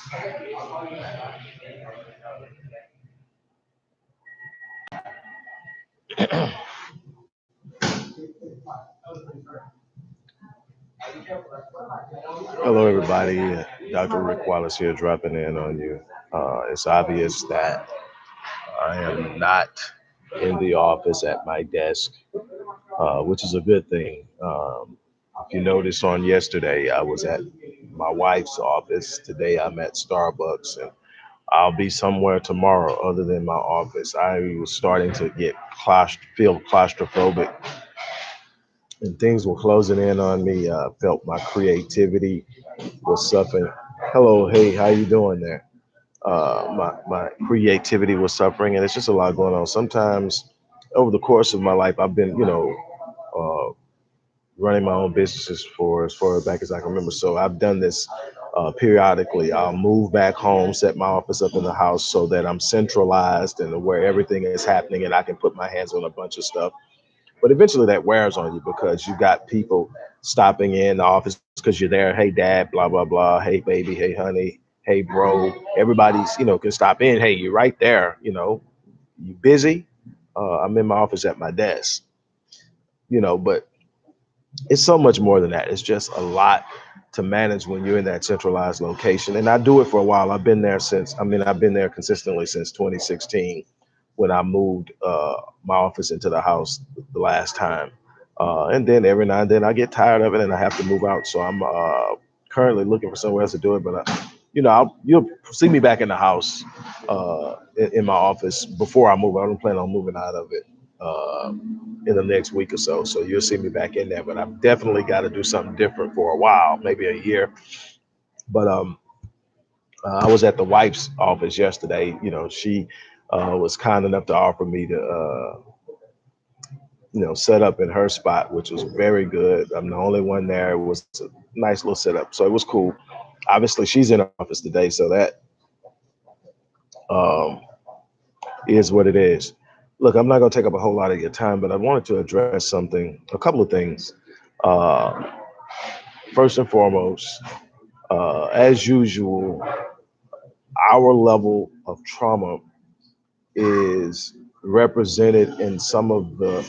Hello, everybody. Dr. Rick Wallace here, dropping in on you. It's obvious that I am not in the office at my desk, which is a good thing. If you noticed on yesterday, I was at my wife's office. Today, I'm at Starbucks, and I'll be somewhere tomorrow other than my office. I was starting to get feel claustrophobic, and things were closing in on me. Felt my creativity was suffering. Hello, hey, how you doing there? My creativity was suffering, and it's just a lot going on. Sometimes, over the course of my life, I've been, uh, running my own businesses for as far back as I can remember. So I've done this periodically. I'll move back home, set my office up in the house so that I'm centralized and where everything is happening, and I can put my hands on a bunch of stuff. But eventually that wears on you because you got people stopping in the office because you're there. Hey, dad, blah, blah, blah. Hey, baby. Hey, honey. Hey, bro. Everybody's, can stop in. Hey, you're right there. You busy? I'm in my office at my desk, but it's so much more than that. It's just a lot to manage when you're in that centralized location. And I do it for a while. I've been there consistently since 2016 when I moved my office into the house the last time. And then every now and then I get tired of it and I have to move out. So I'm currently looking for somewhere else to do it. But, you'll see me back in the house in my office before I move. I don't plan on moving out of it in the next week or so. So you'll see me back in there. But I've definitely got to do something different for a while, maybe a year. But I was at the wife's office yesterday. She was kind enough to offer me to, set up in her spot, which was very good. I'm the only one there. It was a nice little setup. So it was cool. Obviously, she's in office today. So that um, is what it is. Look, I'm not going to take up a whole lot of your time, but I wanted to address a couple of things. Uh, First and foremost, as usual, our level of trauma is represented in some of the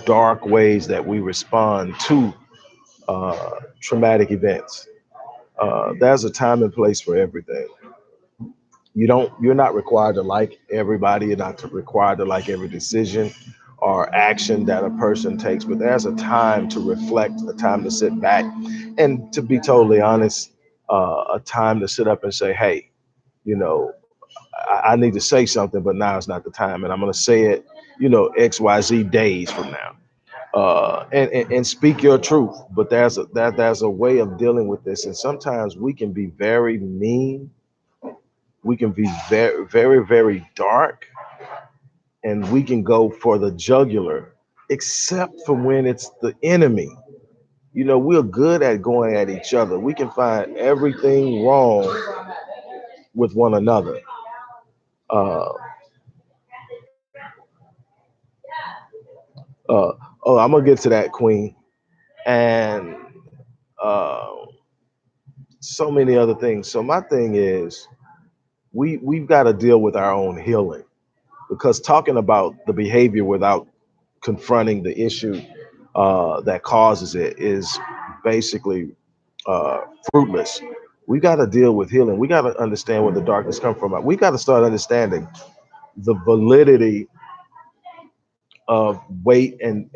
dark ways that we respond to traumatic events. There's a time and place for everything. You're not required to like everybody. You're not required to like every decision or action that a person takes, but there's a time to reflect, a time to sit back, and to be totally honest, a time to sit up and say, hey, you know, I need to say something, but now is not the time. And I'm going to say it, XYZ days from now. And speak your truth. But there's a way of dealing with this. And sometimes we can be very mean. We can be very, very, very dark, and we can go for the jugular, except for when it's the enemy. We're good at going at each other. We can find everything wrong with one another. Uh, uh, oh, I'm gonna get to that, Queen, and uh, so many other things. So my thing is, we've got to deal with our own healing, because talking about the behavior without confronting the issue that causes it is basically uh, fruitless. We got to deal with healing. We got to understand where the darkness comes from. We got to start understanding the validity of weight and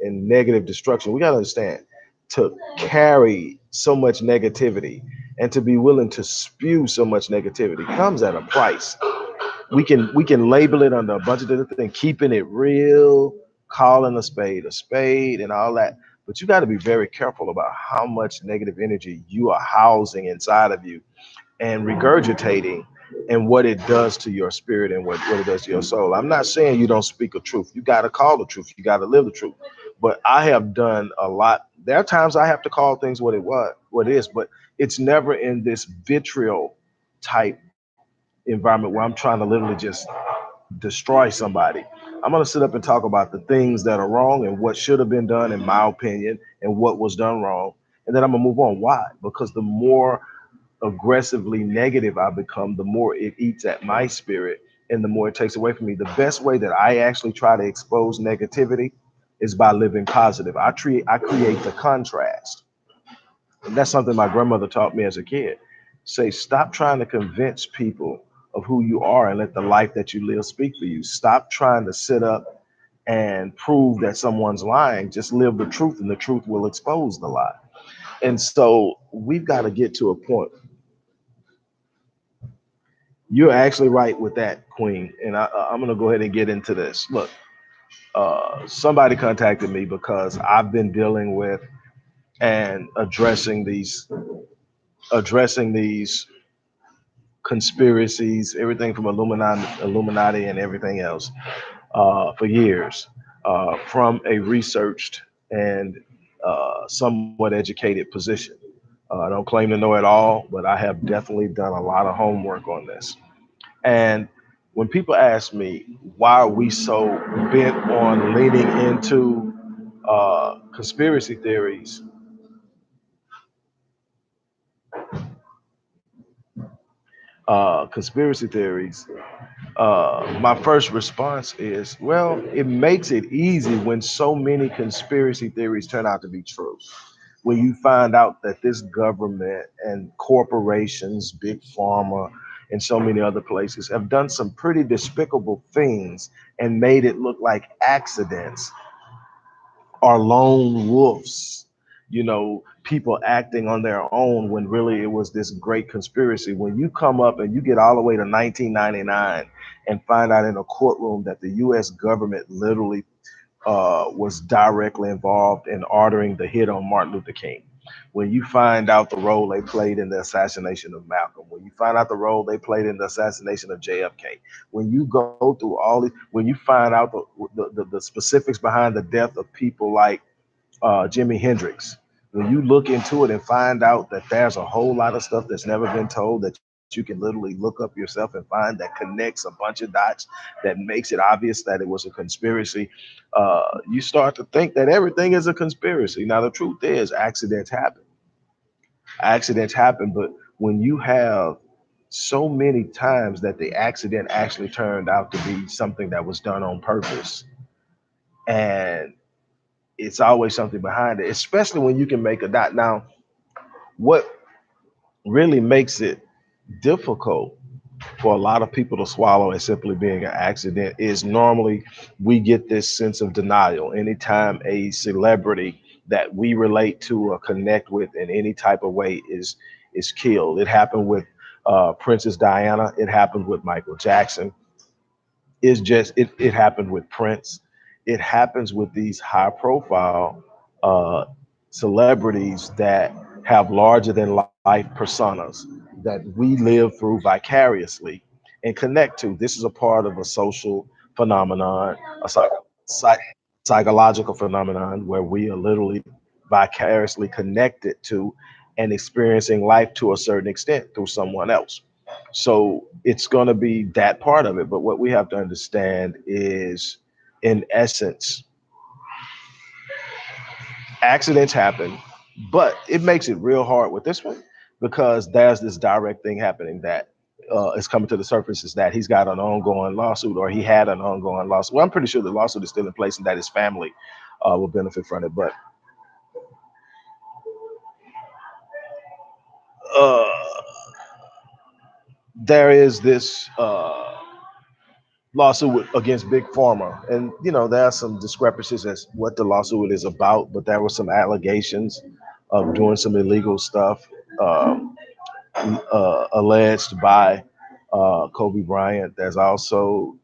negative destruction. We got to understand to carry so much negativity and to be willing to spew so much negativity comes at a price. We can label it under a bunch of different things, keeping it real, calling a spade, and all that. But you got to be very careful about how much negative energy you are housing inside of you and regurgitating, and what it does to your spirit and what it does to your soul. I'm not saying you don't speak a truth. You got to call the truth. You got to live the truth. But I have done a lot. There are times I have to call things what it is, but it's never in this vitriol type environment where I'm trying to literally just destroy somebody. I'm going to sit up and talk about the things that are wrong and what should have been done, in my opinion, and what was done wrong. And then I'm going to move on. Why? Because the more aggressively negative I become, the more it eats at my spirit and the more it takes away from me. The best way that I actually try to expose negativity is by living positive. I create the contrast. And that's something my grandmother taught me as a kid. Say, stop trying to convince people of who you are and let the life that you live speak for you. Stop trying to sit up and prove that someone's lying. Just live the truth, and the truth will expose the lie. And so we've got to get to a point. You're actually right with that, Queen. And I'm going to go ahead and get into this. Look, somebody contacted me because I've been dealing with and addressing these conspiracies, everything from Illuminati and everything else, for years, from a researched and somewhat educated position. I don't claim to know it all, but I have definitely done a lot of homework on this. And when people ask me why are we so bent on leaning into conspiracy theories, conspiracy theories, my first response is, well, it makes it easy when so many conspiracy theories turn out to be true. When you find out that this government and corporations, big pharma, and so many other places have done some pretty despicable things and made it look like accidents are lone wolves, people acting on their own when really it was this great conspiracy. When you come up and you get all the way to 1999 and find out in a courtroom that the US government literally was directly involved in ordering the hit on Martin Luther King. When you find out the role they played in the assassination of Malcolm, when you find out the role they played in the assassination of JFK, when you go through all these, when you find out the specifics behind the death of people like Jimi Hendrix, when you look into it and find out that there's a whole lot of stuff that's never been told that you can literally look up yourself and find that connects a bunch of dots, that makes it obvious that it was a conspiracy, you start to think that everything is a conspiracy. Now, the truth is, accidents happen. Accidents happen, but when you have so many times that the accident actually turned out to be something that was done on purpose, and it's always something behind it, especially when you can make a dot. Now, what really makes it difficult for a lot of people to swallow as simply being an accident is normally we get this sense of denial anytime a celebrity that we relate to or connect with in any type of way is killed. It happened with Princess Diana. It happened with Michael Jackson. It happened with Prince. It happens with these high profile uh, celebrities that have larger than life personas that we live through vicariously and connect to. This is a part of a social phenomenon, a psych- psychological phenomenon where we are literally vicariously connected to and experiencing life to a certain extent through someone else. So it's going to be that part of it. But what we have to understand is, in essence, accidents happen, but it makes it real hard with this one because there's this direct thing happening that is coming to the surface is that he's got an ongoing lawsuit or he had an ongoing lawsuit. Well, I'm pretty sure the lawsuit is still in place and that his family will benefit from it. But uh, there is this lawsuit against Big Pharma, and there are some discrepancies as what the lawsuit is about. But there were some allegations of doing some illegal stuff, um, alleged by Kobe Bryant. There's also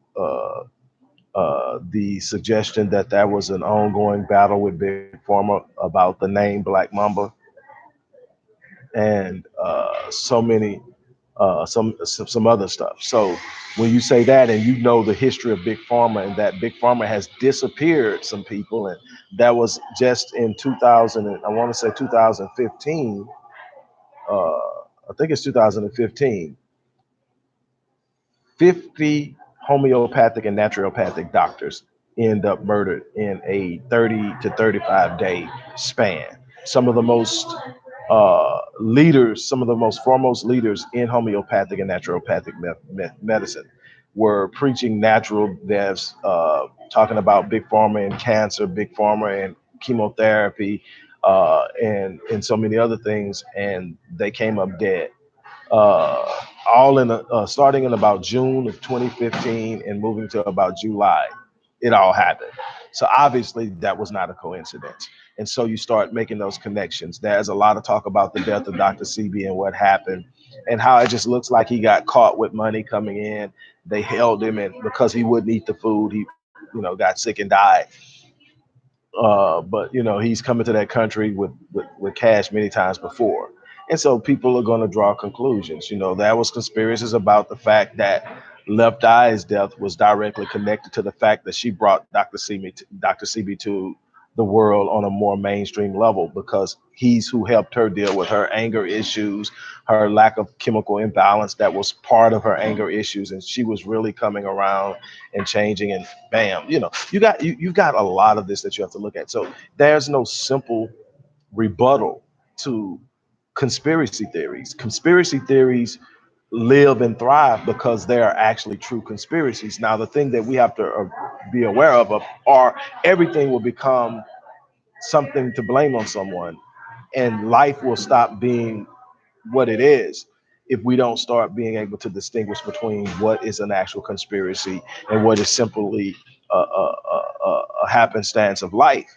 the suggestion that there was an ongoing battle with Big Pharma about the name Black Mamba, and some other stuff. So when you say that, and you know the history of Big Pharma, and that Big Pharma has disappeared some people, and that was just in 2000, I want to say 2015. I think it's 2015. 50 homeopathic and naturopathic doctors end up murdered in a 30 to 35 day span. Some of the most leaders, some of the most foremost leaders in homeopathic and naturopathic medicine, were preaching natural deaths, talking about big pharma and cancer, big pharma and chemotherapy, and so many other things, and they came up dead. uh, all in starting in about June of 2015 and moving to about July, it all happened. So obviously that was not a coincidence. And so you start making those connections. There's a lot of talk about the death of Dr. CB and what happened, and how it just looks like he got caught with money coming in. They held him, and because he wouldn't eat the food, he, got sick and died. But he's coming to that country with cash many times before, and so people are going to draw conclusions. There was conspiracies about the fact that Left Eye's death was directly connected to the fact that she brought Dr. CB to the world on a more mainstream level, because he's who helped her deal with her anger issues, her lack of chemical imbalance that was part of her anger issues, and she was really coming around and changing. And bam, you've got a lot of this that you have to look at. So there's no simple rebuttal to conspiracy theories. Conspiracy theories live and thrive because they are actually true conspiracies. Now, the thing that we have to be aware of are everything will become something to blame on someone, and life will stop being what it is if we don't start being able to distinguish between what is an actual conspiracy and what is simply a happenstance of life.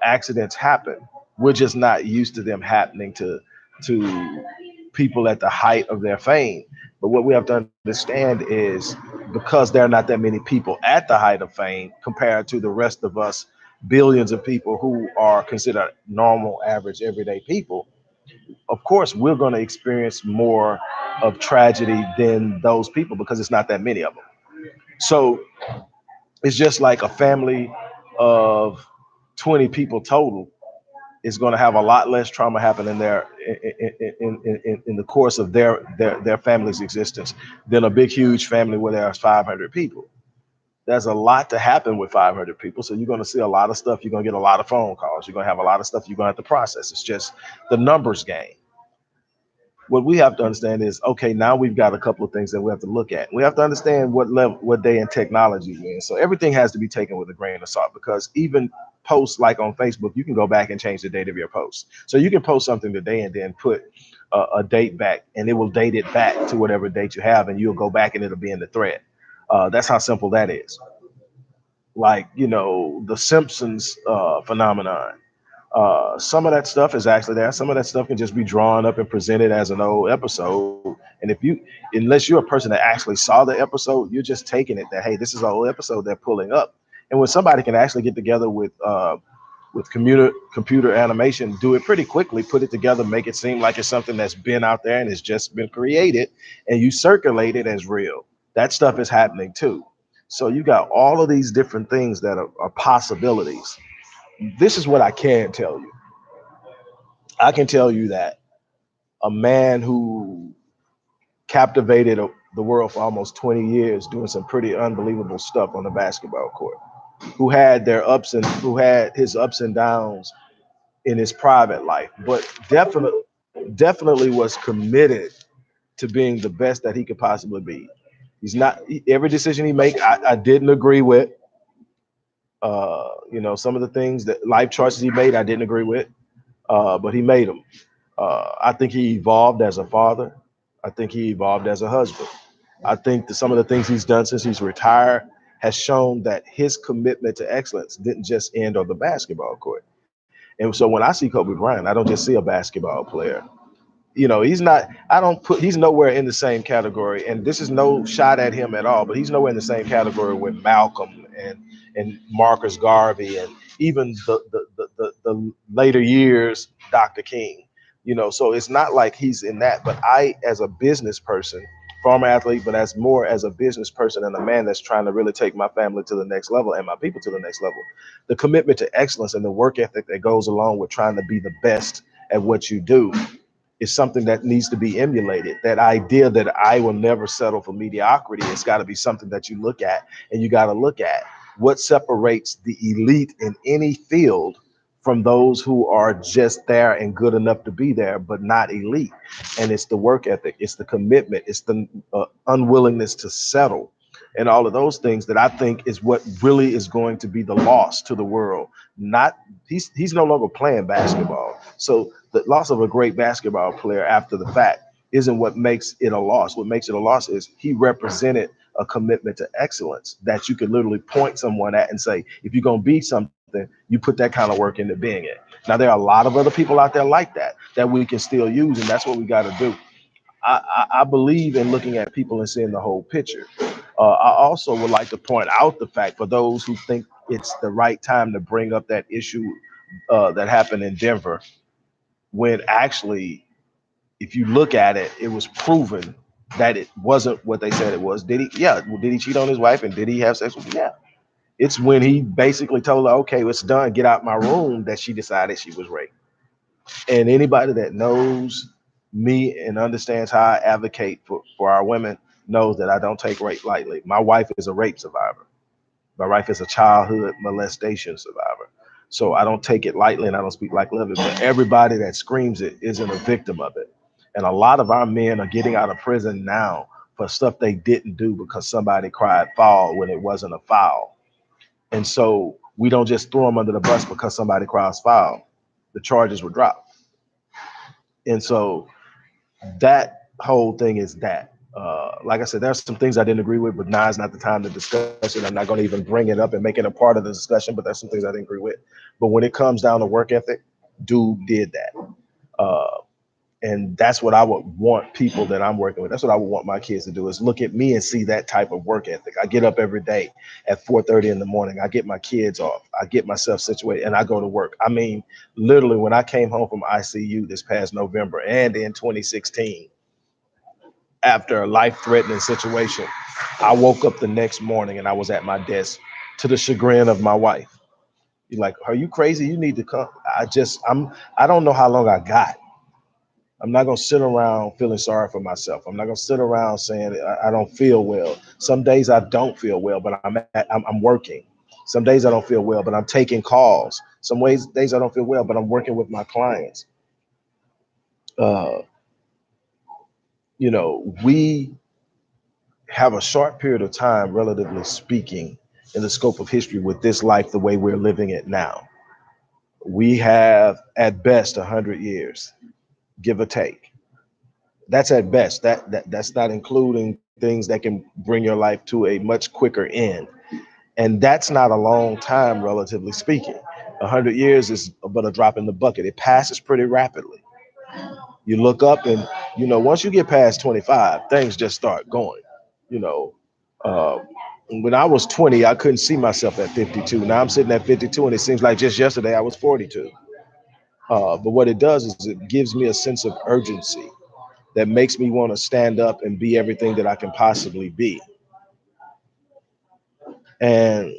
Accidents happen. We're just not used to them happening to people at the height of their fame. But what we have to understand is, because there are not that many people at the height of fame compared to the rest of us, billions of people who are considered normal, average, everyday people, of course we're going to experience more of tragedy than those people because it's not that many of them. So it's just like a family of 20 people total is going to have a lot less trauma happen in their in the course of their family's existence than a big huge family where there's 500 people. There's a lot to happen with 500 people, so you're going to see a lot of stuff. You're going to get a lot of phone calls. You're going to have a lot of stuff you're going to have to process. It's just the numbers game. What we have to understand is, okay, now we've got a couple of things that we have to look at. We have to understand what level, what day in technology we're in. So everything has to be taken with a grain of salt, because even posts like on Facebook, you can go back and change the date of your post. So you can post something today and then put a date back, and it will date it back to whatever date you have, and you'll go back and it'll be in the thread. That's how simple that is. Like, the Simpsons phenomenon. Some of that stuff is actually there. Some of that stuff can just be drawn up and presented as an old episode. And unless you're a person that actually saw the episode, you're just taking it that, hey, this is an old episode they're pulling up. And when somebody can actually get together with computer animation, do it pretty quickly, put it together, make it seem like it's something that's been out there and it's just been created, and you circulate it as real. That stuff is happening too. So you got all of these different things that are possibilities. This is what I can tell you. I can tell you that a man who captivated the world for almost 20 years doing some pretty unbelievable stuff on the basketball court, who had his ups and downs in his private life, but definitely was committed to being the best that he could possibly be. He's not every decision he make I didn't agree with. Some of the things that life choices he made I didn't agree with, but he made them. I think he evolved as a father. I think he evolved as a husband. I think that some of the things he's done since he's retired has shown that his commitment to excellence didn't just end on the basketball court. And so when I see Kobe Bryant, I don't just see a basketball player. He's not, I don't put, he's nowhere in the same category. And this is no shot at him at all, but he's nowhere in the same category with Malcolm and Marcus Garvey, and even the later years, Dr. King. So it's not like he's in that, but I, as a business person, former athlete, but as more as a business person and a man that's trying to really take my family to the next level and my people to the next level, the commitment to excellence and the work ethic that goes along with trying to be the best at what you do is something that needs to be emulated. That idea that I will never settle for mediocrity, it's got to be something that you look at, and you got to look at what separates the elite in any field from those who are just there and good enough to be there, but not elite. And it's the work ethic, it's the commitment, it's the unwillingness to settle, and all of those things that I think is what really is going to be the loss to the world. Not he's no longer playing basketball, so the loss of a great basketball player after the fact isn't what makes it a loss. What makes it a loss is he represented a commitment to excellence that you could literally point someone at and say, if you're going to be something, you put that kind of work into being it. Now, there are a lot of other people out there like that we can still use, and that's what we got to do. I believe in looking at people and seeing the whole picture. I also would like to point out the fact for those who think it's the right time to bring up that issue that happened in Denver, when actually, if you look at it, it was proven that it wasn't what they said it was. Did he? Yeah. Did he cheat on his wife and did he have sex with her? Yeah. It's when he basically told her, okay, it's done, get out my room, that she decided she was raped. And anybody that knows me and understands how I advocate for our women knows that I don't take rape lightly. My wife is a rape survivor. My wife is a childhood molestation survivor. So I don't take it lightly and I don't speak like love it. But everybody that screams it isn't a victim of it. And a lot of our men are getting out of prison now for stuff they didn't do because somebody cried foul when it wasn't a foul. And so we don't just throw them under the bus because somebody cries foul. The charges were dropped. And so that whole thing is that. Like I said, there's some things I didn't agree with, but now is not the time to discuss it. I'm not going to even bring it up and make it a part of the discussion, but there's some things I didn't agree with. But when it comes down to work ethic, dude did that. Uh, and that's what I would want people that I'm working with. That's what I would want my kids to do, is look at me and see that type of work ethic. I get up every day at 4:30 in the morning. I get my kids off. I get myself situated and I go to work. I mean, literally when I came home from ICU this past November and in 2016, after a life-threatening situation, I woke up the next morning and I was at my desk, to the chagrin of my wife. You're like, are you crazy? You need to come. I don't know how long I got. I'm not gonna sit around feeling sorry for myself. I'm not gonna sit around saying I don't feel well. Some days I don't feel well, but I'm working. Some days I don't feel well, but I'm taking calls. Days I don't feel well, but I'm working with my clients. Uh, we have a short period of time, relatively speaking, in the scope of history with this life the way we're living it now. We have at best 100 years, give or take. That's at best. That's not including things that can bring your life to a much quicker end. And that's not a long time, relatively speaking. 100 years is but a drop in the bucket. It passes pretty rapidly. You look up and, once you get past 25, things just start going. You know, uh, when I was 20, I couldn't see myself at 52. Now I'm sitting at 52, and it seems like just yesterday I was 42. But what it does is it gives me a sense of urgency that makes me want to stand up and be everything that I can possibly be. And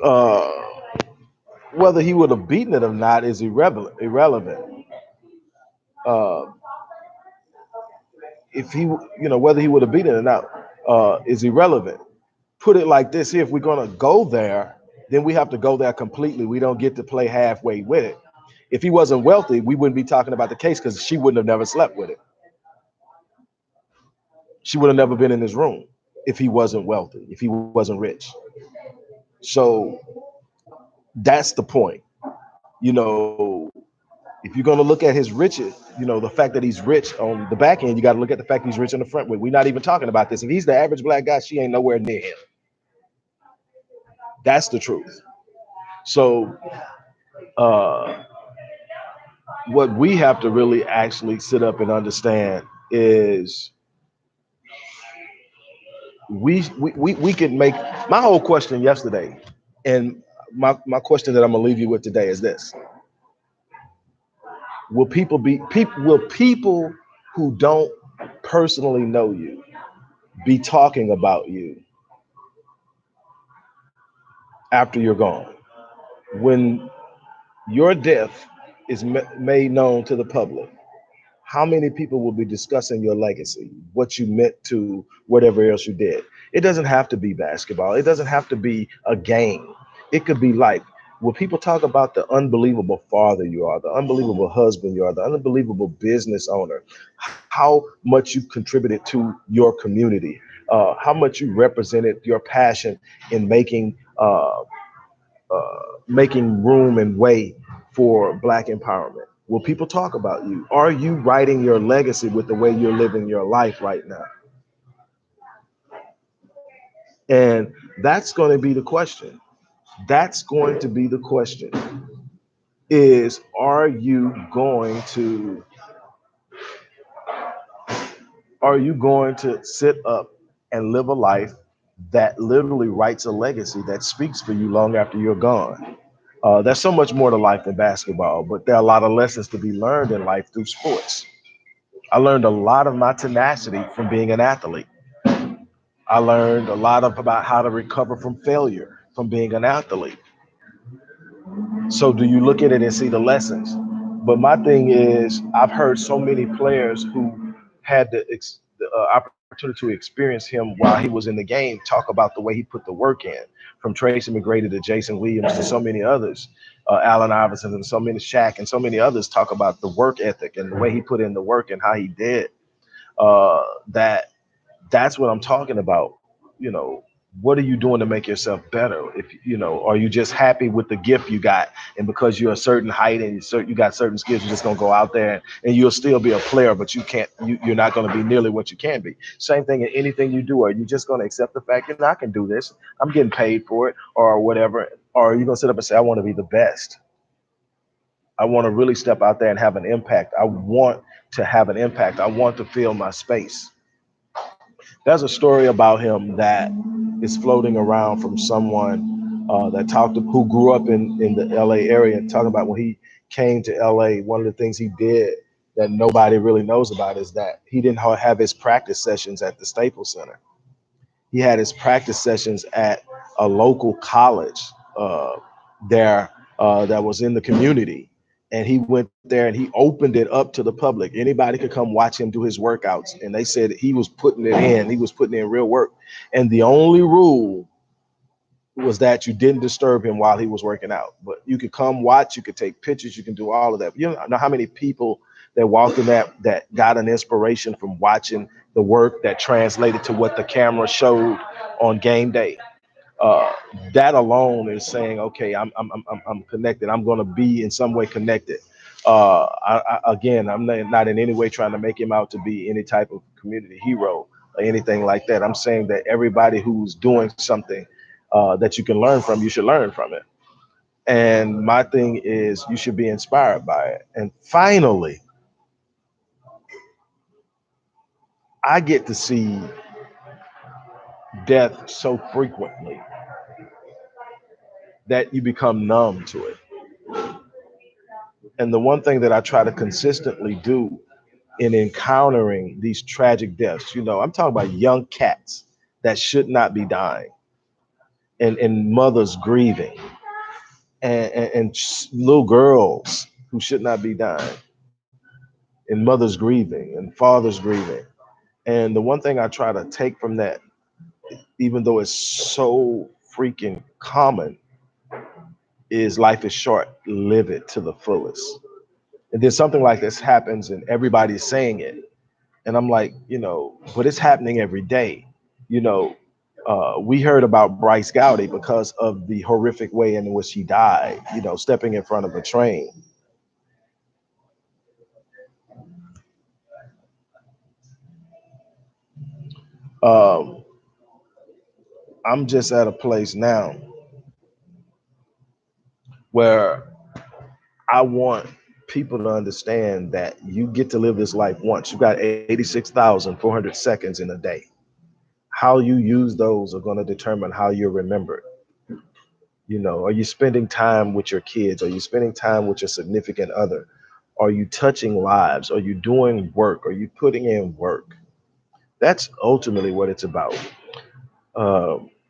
uh, whether he would have beaten it or not is irrelevant. Uh, if he, whether he would have beaten it or not is irrelevant. Put it like this: here, if we're gonna go there, then we have to go there completely. We don't get to play halfway with it. If he wasn't wealthy, we wouldn't be talking about the case, because she wouldn't have never slept with it. She would have never been in his room if he wasn't wealthy, if he wasn't rich. So that's the point. You know, if you're going to look at his riches, the fact that he's rich on the back end, you got to look at the fact he's rich on the front. We're not even talking about this. If he's the average black guy, she ain't nowhere near him. That's the truth. So, uh, what we have to really actually sit up and understand is we can make, my whole question yesterday, and my question that I'm gonna leave you with today is this: will people who don't personally know you be talking about you after you're gone, when your death is made known to the public? how many people will be discussing your legacy, what you meant to whatever else you did? It doesn't have to be basketball. It doesn't have to be a game. It could be life. When people talk about the unbelievable father you are, the unbelievable husband you are, the unbelievable business owner, how much you contributed to your community, how much you represented your passion in making room and way for Black empowerment. Will people talk about you? Are you writing your legacy with the way you're living your life right now? And that's going to be the question. That's going to be the question is are you going to sit up and live a life that literally writes a legacy that speaks for you long after you're gone? There's so much more to life than basketball, but there are a lot of lessons to be learned in life through sports. I learned a lot of my tenacity from being an athlete. I learned a lot about how to recover from failure from being an athlete. So, do you look at it and see the lessons? But my thing is, I've heard so many players who had the opportunity to experience him while he was in the game talk about the way he put the work in, from Tracy McGrady to Jason Williams to so many others, Allen Iverson and so many Shaq and so many others talk about the work ethic and the way he put in the work and how he did that. That's what I'm talking about. You know, what are you doing to make yourself better? If you know, are you just happy with the gift you got, and because you're a certain height and you got certain skills, you're just gonna go out there and you'll still be a player, but you're not gonna be nearly what you can be. Same thing in anything you do. Are you just gonna accept the fact that I can do this? I'm getting paid for it, or whatever. Or are you gonna sit up and say, I want to be the best? I want to really step out there and have an impact. I want to have an impact. I want to fill my space. There's a story about him that is floating around from someone that talked to who grew up in the LA area, talking about when he came to LA. One of the things he did that nobody really knows about is that he didn't have his practice sessions at the Staples Center. He had his practice sessions at a local college there that was in the community. And he went there and he opened it up to the public. Anybody could come watch him do his workouts. And they said he was putting it in, he was putting in real work. And the only rule was that you didn't disturb him while he was working out. But you could come watch, you could take pictures, you can do all of that. You know how many people that walked in that got an inspiration from watching the work that translated to what the camera showed on game day. uh, that alone is saying, okay, I'm connected. I'm going to be in some way connected. Again, I'm not in any way trying to make him out to be any type of community hero or anything like that. I'm saying that everybody who's doing something that you can learn from, you should learn from it. And my thing is, you should be inspired by it. And finally, I get to see death so frequently that you become numb to it. And the one thing that I try to consistently do in encountering these tragic deaths, I'm talking about young cats that should not be dying, and mothers grieving, and little girls who should not be dying, and mothers grieving, and fathers grieving. And the one thing I try to take from that, even though it's so freaking common, is life is short, live it to the fullest. And then something like this happens and everybody's saying it. And I'm like, but it's happening every day. You know, we heard about Bryce Gowdy because of the horrific way in which he died, stepping in front of a train. Um, I'm just at a place now where I want people to understand that you get to live this life once. You got 86,400 seconds in a day. How you use those are going to determine how you're remembered. Are you spending time with your kids? Are you spending time with your significant other? Are you touching lives? Are you doing work? Are you putting in work? That's ultimately what it's about.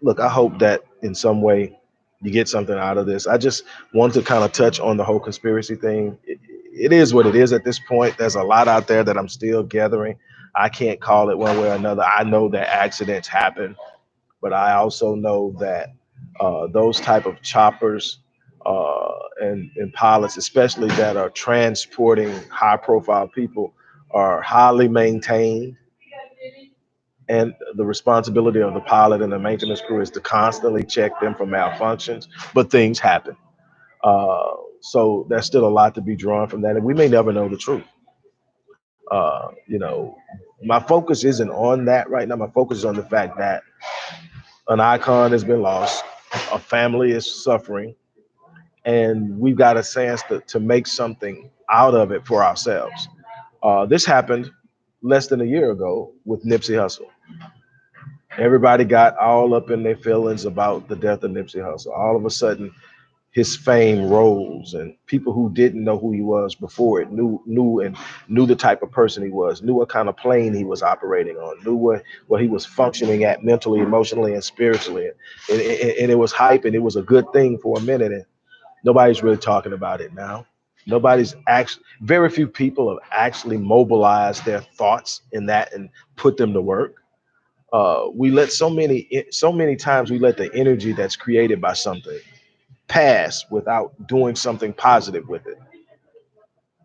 Look, I hope that in some way you get something out of this. I just want to kind of touch on the whole conspiracy thing. it is what it is at this point. There's a lot out there that I'm still gathering. I can't call it one way or another. I know that accidents happen, but I also know that those type of choppers and pilots, especially that are transporting high profile people, are highly maintained. And the responsibility of the pilot and the maintenance crew is to constantly check them for malfunctions, but things happen. So there's still a lot to be drawn from that, and we may never know the truth. You know, my focus isn't on that right now. My focus is on the fact that an icon has been lost, a family is suffering, and we've got a chance to make something out of it for ourselves. This happened less than a year ago with Nipsey Hussle. Everybody got all up in their feelings about the death of Nipsey Hussle. All of a sudden, his fame rose, and people who didn't know who he was before it knew the type of person he was, knew what kind of plane he was operating on, knew what he was functioning at mentally, emotionally, and spiritually. And it was hype, and it was a good thing for a minute. And nobody's really talking about it now. Nobody's actually, very few people have actually mobilized their thoughts in that and put them to work. We let so many times we let the energy that's created by something pass without doing something positive with it.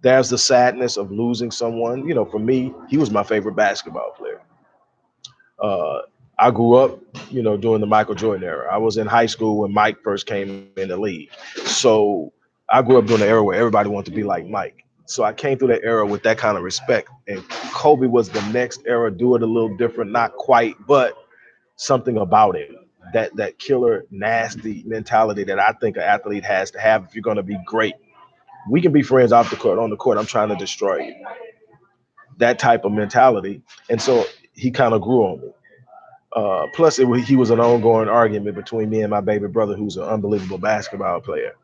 There's the sadness of losing someone. You know, for me, he was my favorite basketball player. Uh, I grew up, you know, during the Michael Jordan era. I was in high school when Mike first came in the league. So I grew up during the era where everybody wanted to be like Mike. So I came through that era with that kind of respect. And Kobe was the next era, do it a little different, not quite, but something about him. That killer, nasty mentality that I think an athlete has to have if you're going to be great. We can be friends off the court. On the court, I'm trying to destroy you. That type of mentality. And so he kind of grew on me. Plus, he was an ongoing argument between me and my baby brother, who's an unbelievable basketball player,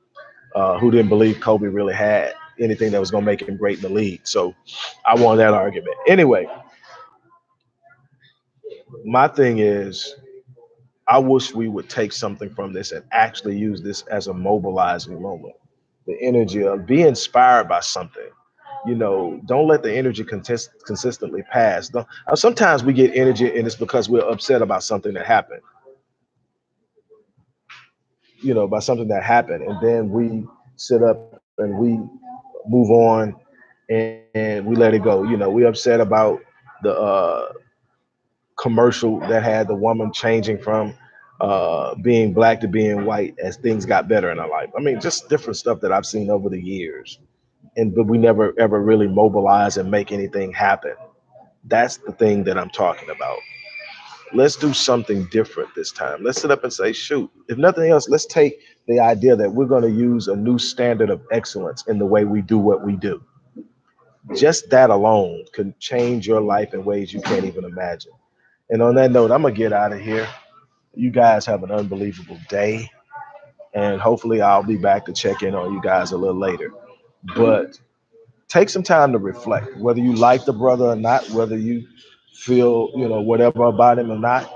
who didn't believe Kobe really had anything that was going to make him great in the league. So I won that argument. Anyway, my thing is, I wish we would take something from this and actually use this as a mobilizing moment. The energy of be inspired by something. You know, don't let the energy consistently pass. Sometimes we get energy and it's because we're upset about something that happened, you know, by something that happened. And then we sit up and we move on and we let it go. You know, we upset about the commercial that had the woman changing from being black to being white as things got better in her life. I mean, just different stuff that I've seen over the years. And but we never ever really mobilize and make anything happen. That's the thing that I'm talking about. Let's do something different this time. Let's sit up and say, shoot, if nothing else, let's take the idea that we're going to use a new standard of excellence in the way we do what we do. Just that alone can change your life in ways you can't even imagine. And on that note, I'm going to get out of here. You guys have an unbelievable day. And hopefully, I'll be back to check in on you guys a little later. But take some time to reflect whether you like the brother or not, whether you feel, you know, whatever about him or not.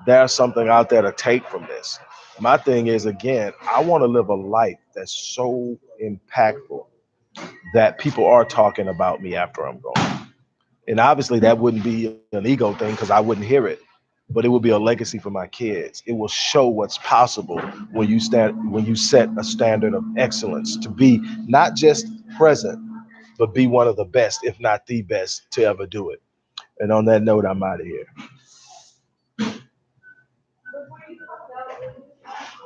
There's something out there to take from this. My thing is, again, I want to live a life that's so impactful that people are talking about me after I'm gone. And obviously, that wouldn't be an ego thing because I wouldn't hear it, but it will be a legacy for my kids. It will show what's possible when you set a standard of excellence to be not just present, but be one of the best, if not the best, to ever do it. And on that note, I'm out of here.